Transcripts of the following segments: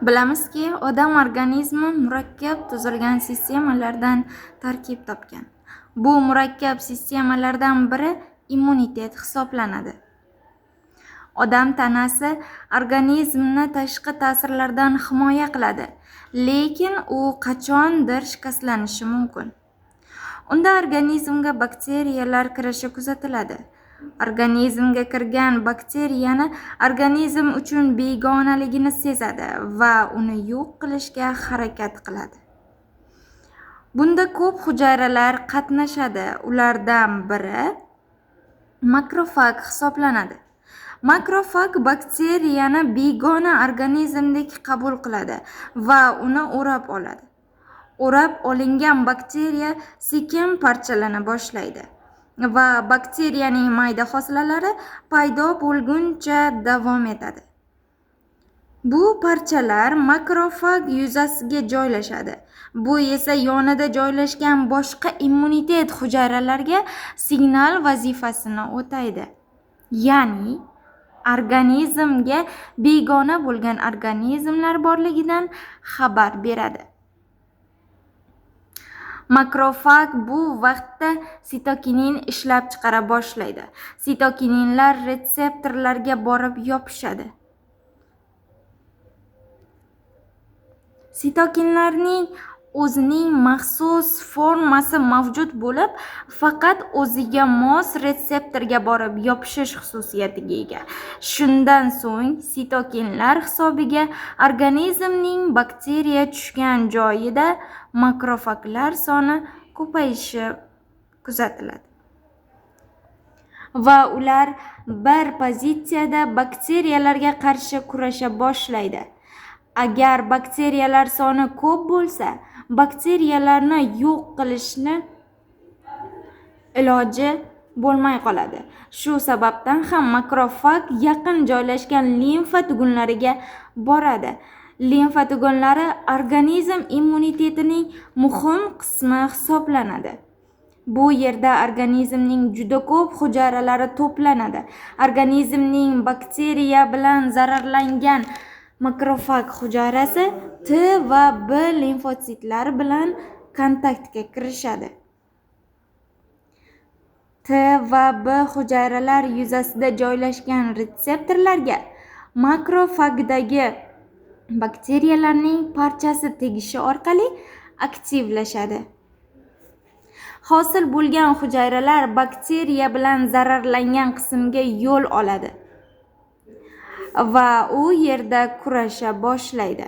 Bilamizki, odam organizmi murakkab tuzilgan sistemalardan tarkib topgan. Bu murakkab sistemalardan biri immunitet hisoblanadi. Odam tanasi organizmni tashqi ta'sirlardan himoya qiladi, lekin u qachondir shikastlanishi mumkin. Unda organizmga bakteriyalar kirishi kuzatiladi. Organizmga kirgan bakteriyani organizm uchun begonaligini sezadi va uni yo'q qilishga harakat qiladi. Bunda ko'p hujayralar qatnashadi. Ulardan biri makrofag hisoblanadi. Makrofag bakteriyani begona organizmdek qabul qiladi va uni o'rab oladi. O'rab olingan bakteriya sekin parchalana boshlaydi va bakteriyaning mayda hoslalari paydo bo'lguncha davom etadi. Bu parchalar makrofag yuzasiga joylashadi. Bu esa yonida joylashgan boshqa immunitet hujayralarga signal vazifasini o'taydi. Ya'ni organizmga begona bo'lgan organizmlar borligidan xabar beradi. Makrofag bu vaqtda sitokinin ishlab chiqara boshlaydi. Sitokinlar retseptorlarga borib yopishadi. Sitokinlarning o'zining maxsus formasi mavjud bo'lib, faqat o'ziga mos retseptorga borib yopishish xususiyatiga ega. Shundan so'ng sitokinlar hisobiga organizmning bakteriya tushgan joyida makrofaglar soni ko'payishi kuzatiladi. Va ular bir pozitsiyada bakteriyalarga qarshi kurasha boshlaydi. Agar bakteriyalar soni ko'p bo'lsa, bakteriyalarni yo'q qilishni iloji bo'lmay qoladi. Shu sababdan ham makrofag yaqin joylashgan limfa tugunlariga boradi. Limfa tugunlari organizm immunitetining muhim qismi hisoblanadi. Bu yerda organizmning juda ko'p hujayralari to'planadi. Organizmning bakteriya bilan zararlangan makrofag hujayrasi T va B limfositlari bilan kontaktga kirishadi. T va B hujayralar yuzasida joylashgan retseptorlarga makrofagdagi bakteriyalarning parchasi tegishi orqali aktivlashadi. Hosil bo'lgan hujayralar bakteriya bilan zararlangan qismga yo'l oladi va u yerda kurasha boshlaydi.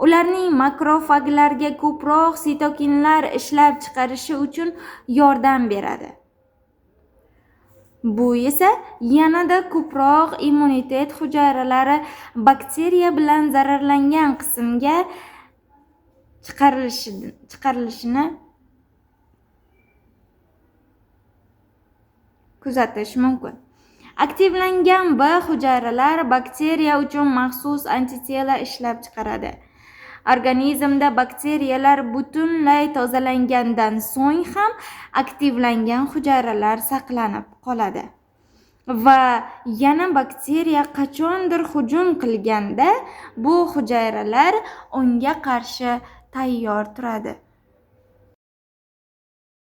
Ularning makrofaglarga ko'proq sitokinlar ishlab chiqarishi uchun yordam beradi. Bu esa yanada ko'proq immunitet hujayralari bakteriya bilan zararlangan qismga chiqarilishini kuzatish mumkin. Aktivlangan B hujayralar bakteriya uchun maxsus antitela ishlab chiqaradi. Organizmda bakteriyalar butunlay tozalangandan so'ng ham aktivlangan hujayralar saqlanib qoladi. Va yana bakteriya qachondir hujum qilganda bu hujayralar unga qarshi tayyor turadi.